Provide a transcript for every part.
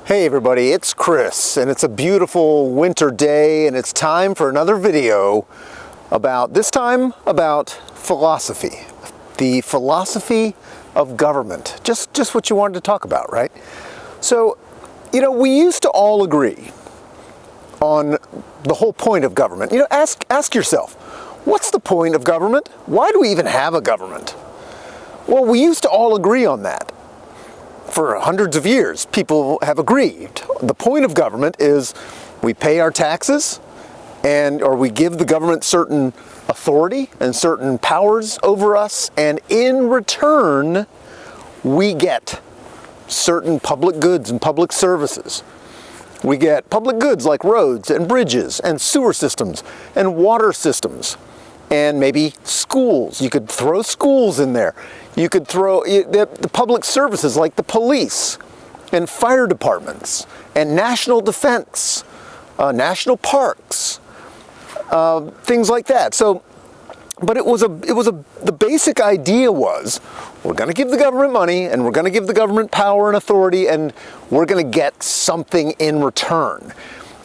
Hey everybody, it's Chris, and it's a beautiful winter day, and it's time for another video this time about philosophy. The philosophy of government. Just what you wanted to talk about, right? So, we used to all agree on the whole point of government. Ask yourself, what's the point of government? Why do we even have a government? Well, we used to all agree on that. For hundreds of years, people have agreed. The point of government is we pay our taxes or we give the government certain authority and certain powers over us, and in return, we get certain public goods and public services. We get public goods like roads and bridges and sewer systems and water systems and maybe schools. You could throw schools in there. You could throw the public services like the police and fire departments and national defense, national parks, things like that. But the basic idea was we're going to give the government money and we're going to give the government power and authority, and we're going to get something in return.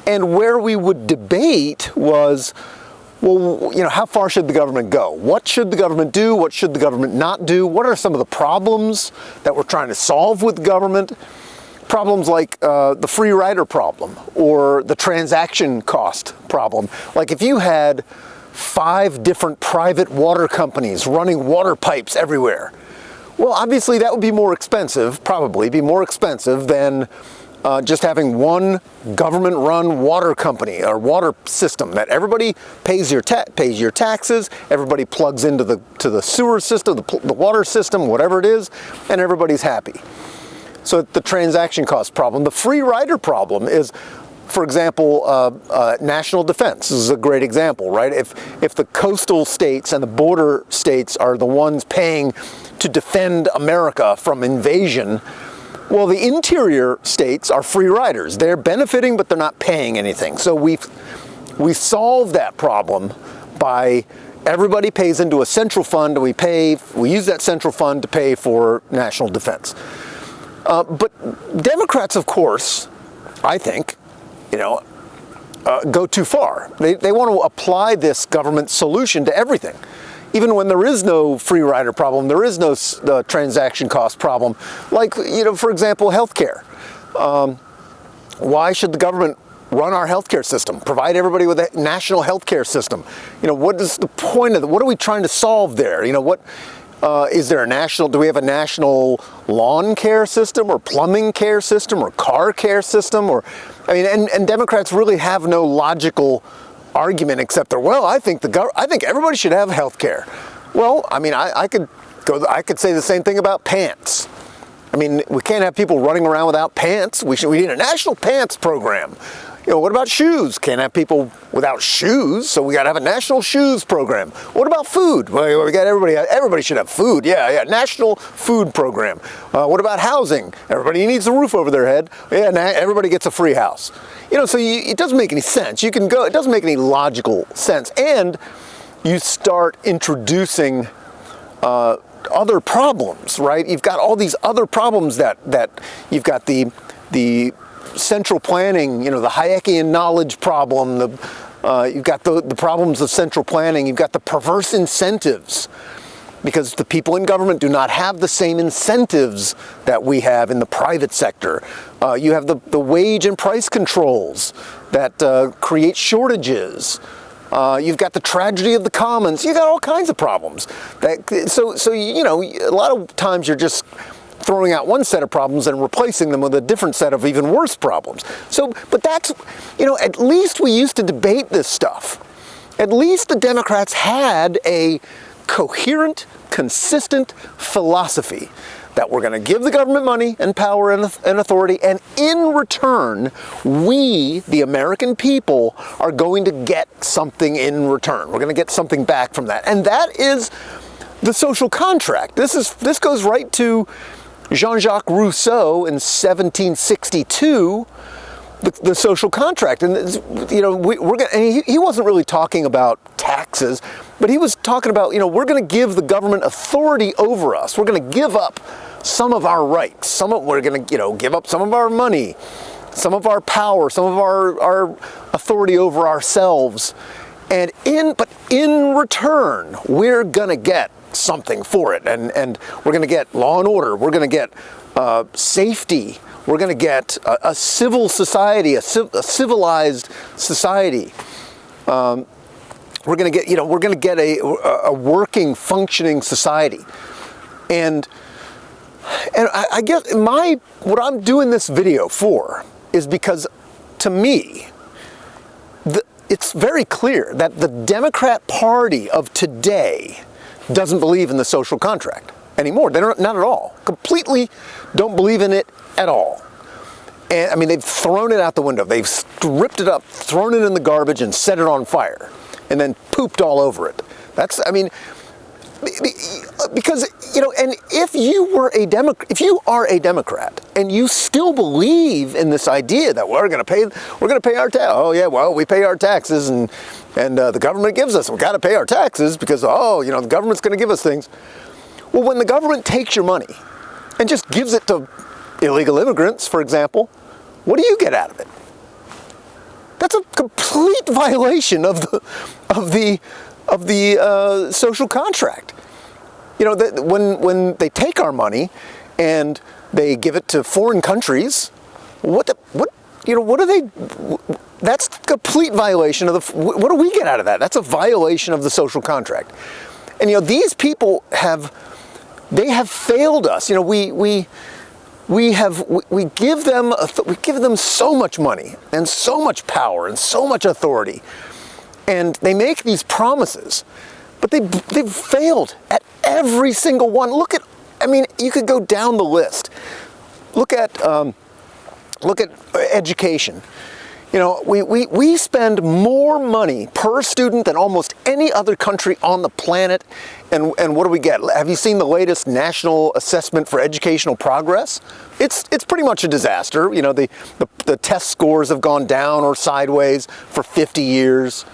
And where we would debate was, well, how far should the government go? What should the government do? What should the government not do? What are some of the problems that we're trying to solve with government? Problems like the free rider problem or the transaction cost problem. Like if you had 5 different private water companies running water pipes everywhere, well, obviously that would be more expensive, probably be more expensive than just having one government-run water company or water system that everybody pays your taxes, everybody plugs into the sewer system, the water system, whatever it is, and everybody's happy. So the transaction cost problem. The free rider problem is, for example, national defense. This is a great example, right? If the coastal states and the border states are the ones paying to defend America from invasion, well, the interior states are free riders. They're benefiting, but they're not paying anything. So we solve that problem by everybody pays into a central fund, and we use that central fund to pay for national defense. But Democrats, of course, I think, go too far. They want to apply this government solution to everything. Even when there is no free rider problem, there is no transaction cost problem. Like, for example, healthcare. Why should the government run our healthcare system? Provide everybody with a national healthcare system? What is the point of what are we trying to solve there? Is there do we have a national lawn care system or plumbing care system or car care system? And Democrats really have no logical argument except I think everybody should have health care. Well, I could say the same thing about pants. We can't have people running around without pants. We need a national pants program. What about shoes? Can't have people without shoes, so we got to have a national shoes program. What about food? Well, we got everybody should have food. Yeah, national food program. What about housing? Everybody needs a roof over their head. Yeah, everybody gets a free house. It doesn't make any sense. It doesn't make any logical sense. And you start introducing other problems, right? You've got all these other problems that you've got the central planning, the Hayekian knowledge problem, you've got the problems of central planning, you've got the perverse incentives, because the people in government do not have the same incentives that we have in the private sector. You have the wage and price controls that create shortages. You've got the tragedy of the commons. You've got all kinds of problems. A lot of times you're just throwing out one set of problems and replacing them with a different set of even worse problems. But that's, at least we used to debate this stuff. At least the Democrats had a coherent, consistent philosophy that we're going to give the government money and power and authority, and in return, we, the American people, are going to get something in return. We're going to get something back from that. And that is the social contract. This goes right to Jean-Jacques Rousseau in 1762, the social contract. And he wasn't really talking about taxes, but he was talking about, we're going to give the government authority over us. We're going to give up some of our rights. We're going to, give up some of our money. some of our power, some of our authority over ourselves. And but in return, we're going to get something for it. And we're going to get law and order. We're going to get safety. We're going to get a civil society, a civilized society. We're going to get, we're going to get a working, functioning society. And I guess what I'm doing this video for is because, to me, it's very clear that the Democrat Party of today doesn't believe in the social contract anymore. They don't, not at all. Completely don't believe in it at all. And I mean, they've thrown it out the window. They've stripped it up, thrown it in the garbage, and set it on fire, and then pooped all over it. That's, I mean, because, and if you are a Democrat and you still believe in this idea that we're going to pay our tax. Oh yeah, well, we pay our taxes, and the government gives us. We've got to pay our taxes because the government's going to give us things. Well, when the government takes your money and just gives it to illegal immigrants, for example, what do you get out of it? That's a complete violation of the social contract. When they take our money and they give it to foreign countries, what do they? That's a complete violation of what do we get out of that? That's a violation of the social contract. And these people have failed us. We give them so much money and so much power and so much authority, and they make these promises, but they've failed at every single one. You could go down the list. Look at education. We spend more money per student than almost any other country on the planet. And what do we get? Have you seen the latest National Assessment for Educational Progress? It's pretty much a disaster. The test scores have gone down or sideways for 50 years.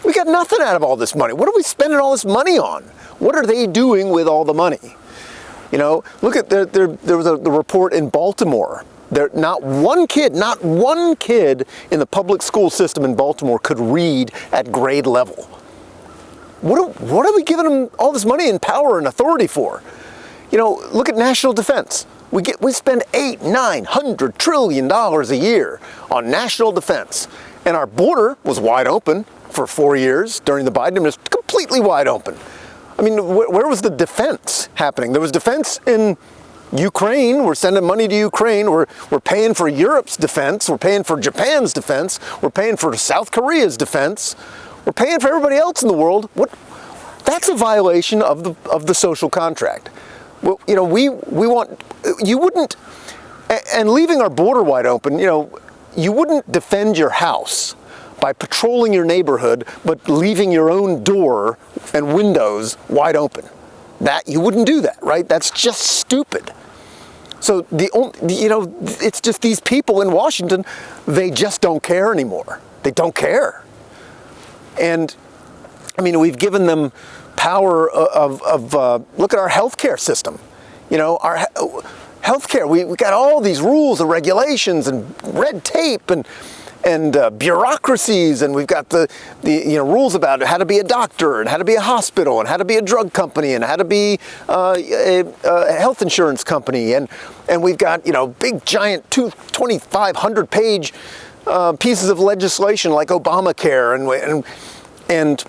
We got nothing out of all this money. What are we spending all this money on? What are they doing with all the money? Look at there was the report in Baltimore. Not one kid in the public school system in Baltimore could read at grade level. What are we giving them all this money and power and authority for? Look at national defense. We spend $800-900 trillion a year on national defense, and our border was wide open for 4 years during the Biden administration, completely wide open. I mean, where was the defense happening? There was defense in Ukraine. We're sending money to Ukraine. We're paying for Europe's defense. We're paying for Japan's defense. We're paying for South Korea's defense. We're paying for everybody else in the world. That's a violation of the social contract. Well, we want, you wouldn't, and leaving our border wide open, you wouldn't defend your house by patrolling your neighborhood, but leaving your own door and windows wide open. That you wouldn't do that, right? That's just stupid. So it's just these people in Washington, they just don't care anymore. They don't care. And we've given them power of look at our healthcare system. Our healthcare, we got all these rules and regulations and red tape and bureaucracies, and we've got the rules about how to be a doctor and how to be a hospital and how to be a drug company and how to be a health insurance company, and we've got big giant 2,500 page pieces of legislation like Obamacare, and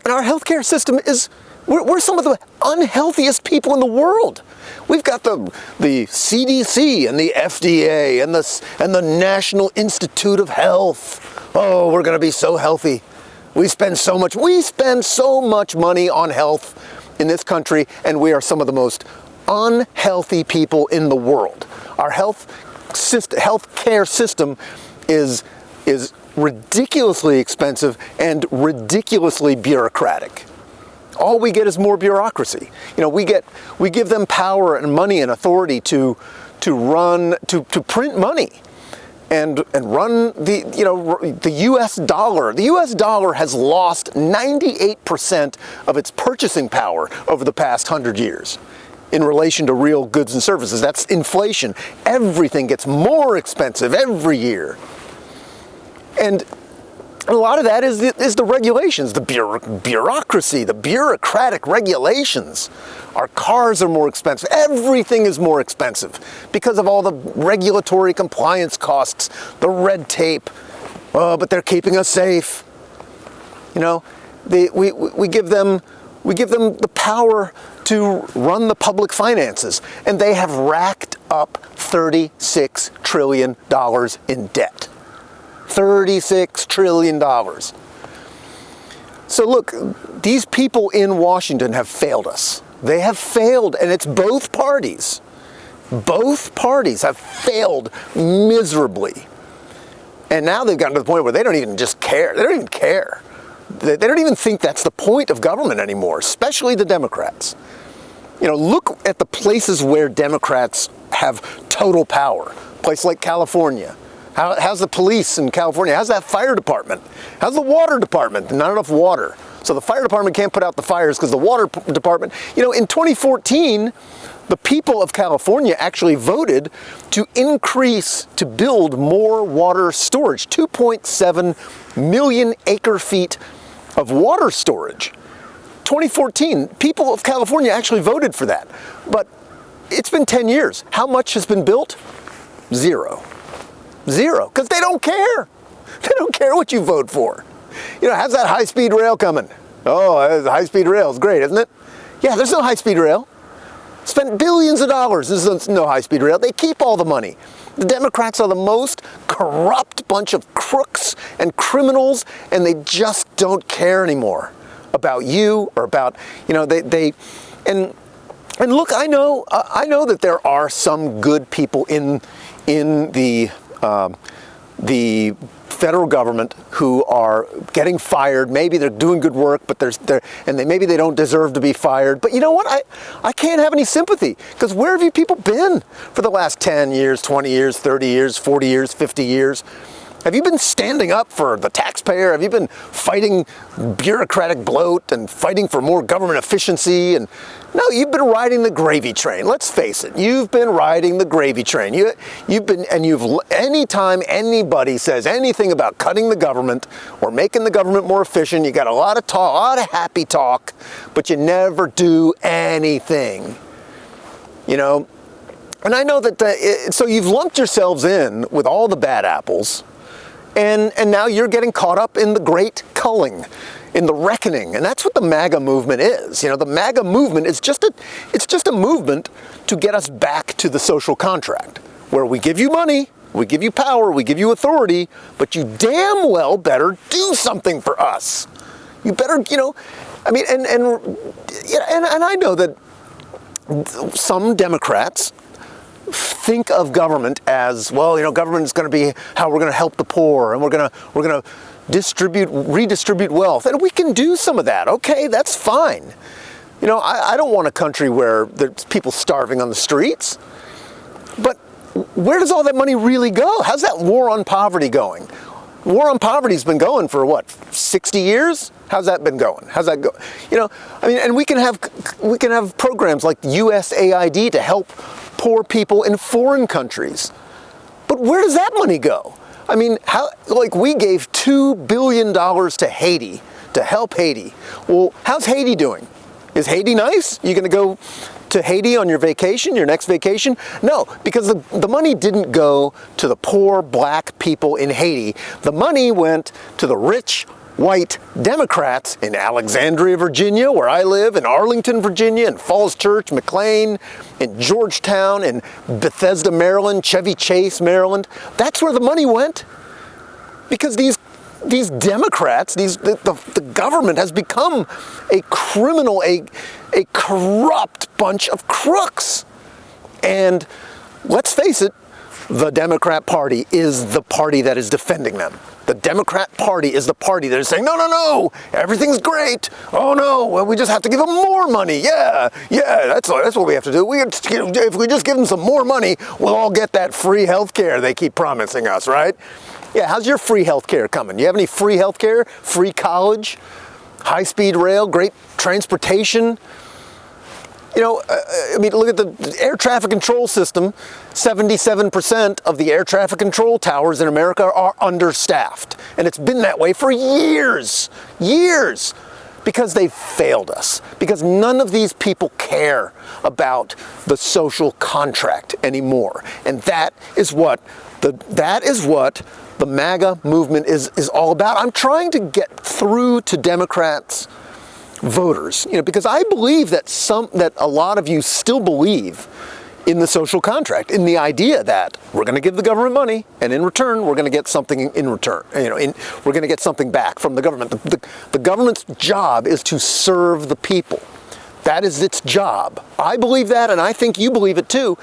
our healthcare system is we're some of the unhealthiest people in the world. We've got the CDC and the FDA and the National Institute of Health. Oh, we're going to be so healthy. We spend so much money on health in this country, and we are some of the most unhealthy people in the world. Our healthcare system is ridiculously expensive and ridiculously bureaucratic. All we get is more bureaucracy. We give them power and money and authority to print money and run the U.S. dollar. The U.S. dollar has lost 98% of its purchasing power over the past 100 years. in relation to real goods and services. That's inflation. Everything gets more expensive every year. And a lot of that is the regulations, the bureaucracy, the bureaucratic regulations. Our cars are more expensive. Everything is more expensive because of all the regulatory compliance costs, the red tape. Oh, but they're keeping us safe. You know, we give them the power to run the public finances, and they have racked up $36 trillion in debt. $36 trillion. So look, these people in Washington have failed us. They have failed, and it's both parties. Both parties have failed miserably. And now they've gotten to the point where they don't even just care. They don't even care. They don't even think that's the point of government anymore, especially the Democrats. You know, look at the places where Democrats have total power. A place like California. How's the police in California? How's that fire department? How's the water department? Not enough water. So the fire department can't put out the fires because the water department, you know, in 2014, the people of California actually voted to build more water storage, 2.7 million acre feet of water storage. 2014, people of California actually voted for that. But it's been 10 years. How much has been built? Zero. Zero, because they don't care. They don't care what you vote for. You know, how's that high-speed rail coming? Oh, the high-speed rail is great, isn't it? Yeah, there's no high-speed rail. Spent billions of dollars. There's no high-speed rail. They keep all the money. The Democrats are the most corrupt bunch of crooks and criminals, and they just don't care anymore about you or about, you know, and look, I know that there are some good people in the federal government who are getting fired. Maybe they're doing good work, but maybe they don't deserve to be fired. But you know what? I can't have any sympathy, because where have you people been for the last 10 years, 20 years, 30 years, 40 years, 50 years? Have you been standing up for the taxpayer? Have you been fighting bureaucratic bloat and fighting for more government efficiency? And no, you've been riding the gravy train. Let's face it. You've been riding the gravy train. Anytime anybody says anything about cutting the government or making the government more efficient, you got a lot of talk, a lot of happy talk, but you never do anything. You know, and I know that so you've lumped yourselves in with all the bad apples. And now you're getting caught up in the great culling, in the reckoning. And that's what the MAGA movement is. You know, the MAGA movement is just a movement to get us back to the social contract, where we give you money, we give you power, we give you authority, but you damn well better do something for us. You better, you know, I mean, and I know that some Democrats think of government as, well, you know, government is going to be how we're going to help the poor, and we're going to redistribute wealth, and we can do some of that. Okay, that's fine. You know, I don't want a country where there's people starving on the streets, but where does all that money really go? How's that war on poverty going? War on poverty's been going for what, 60 years? How's that been going? How's that go? You know, I mean, and we can have programs like USAID to help poor people in foreign countries. But where does that money go? I mean, we gave $2 billion to Haiti to help Haiti. Well, how's Haiti doing? Is Haiti nice? You going to go to Haiti on your vacation, your next vacation? No, because the money didn't go to the poor black people in Haiti. The money went to the rich white Democrats in Alexandria, Virginia, where I live, in Arlington, Virginia, in Falls Church, McLean, in Georgetown, in Bethesda, Maryland, Chevy Chase, Maryland. That's where the money went. Because these Democrats, the government has become a criminal, a corrupt bunch of crooks. And let's face it, the Democrat Party is the party that is defending them. The Democrat Party is the party that is saying, no, everything's great. Oh no, well, we just have to give them more money. Yeah, that's what we have to do. If we just give them some more money, we'll all get that free health care they keep promising us, right? Yeah, how's your free health care coming? You have any free health care, free college, high-speed rail, great transportation? You know, I mean, look at the air traffic control system. 77% of the air traffic control towers in America are understaffed. And it's been that way for years, years, because they've failed us. Because none of these people care about the social contract anymore. And that is what the MAGA movement is all about. I'm trying to get through to Democrats voters, you know, because I believe that a lot of you still believe in the social contract, in the idea that we're going to give the government money, and in return we're going to get something in return. You know, we're going to get something back from the government. The government's job is to serve the people. That is its job. I believe that, and I think you believe it too.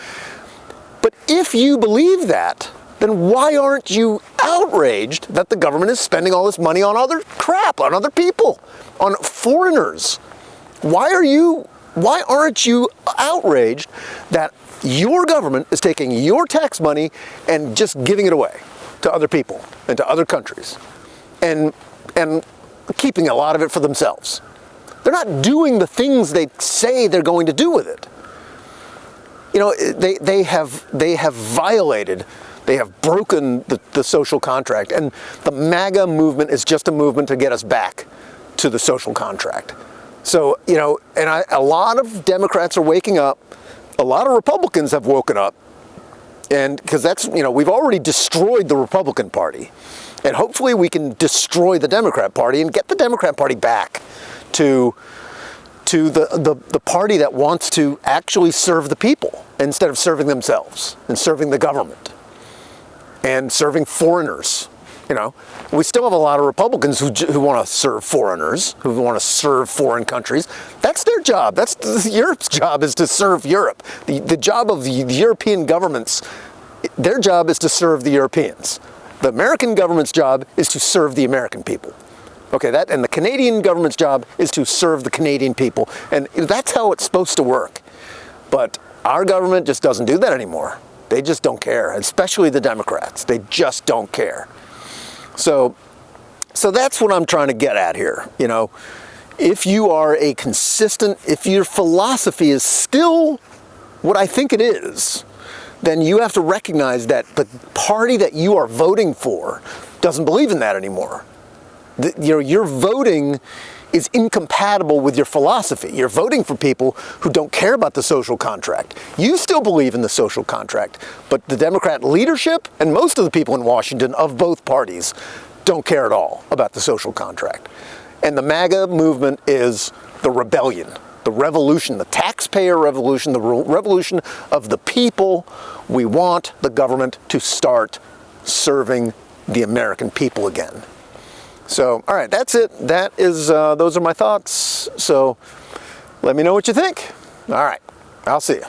But if you believe that, then why aren't you outraged that the government is spending all this money on other crap, on other people, on foreigners? Why aren't you outraged that your government is taking your tax money and just giving it away to other people and to other countries and keeping a lot of it for themselves? They're not doing the things they say they're going to do with it. You know, they have violated, they have broken the social contract, and the MAGA movement is just a movement to get us back to the social contract. So, you know, and a lot of Democrats are waking up, a lot of Republicans have woken up, and because that's, you know, we've already destroyed the Republican Party, and hopefully we can destroy the Democrat Party and get the Democrat Party back to the party that wants to actually serve the people instead of serving themselves and serving the government and serving foreigners. You know, we still have a lot of Republicans who want to serve foreigners, who want to serve foreign countries. That's their job. That's Europe's job, is to serve Europe. The job of the European governments, their job is to serve the Europeans. The American government's job is to serve the American people. Okay, and the Canadian government's job is to serve the Canadian people. And that's how it's supposed to work. But our government just doesn't do that anymore. They just don't care, especially the Democrats. They just don't care. So that's what I'm trying to get at here. You know, if you are if your philosophy is still what I think it is, then you have to recognize that the party that you are voting for doesn't believe in that anymore. Your voting is incompatible with your philosophy. You're voting for people who don't care about the social contract. You still believe in the social contract, but the Democrat leadership and most of the people in Washington of both parties don't care at all about the social contract. And the MAGA movement is the rebellion, the revolution, the taxpayer revolution, the revolution of the people. We want the government to start serving the American people again. So, all right, that's it. Those are my thoughts. So let me know what you think. All right, I'll see you.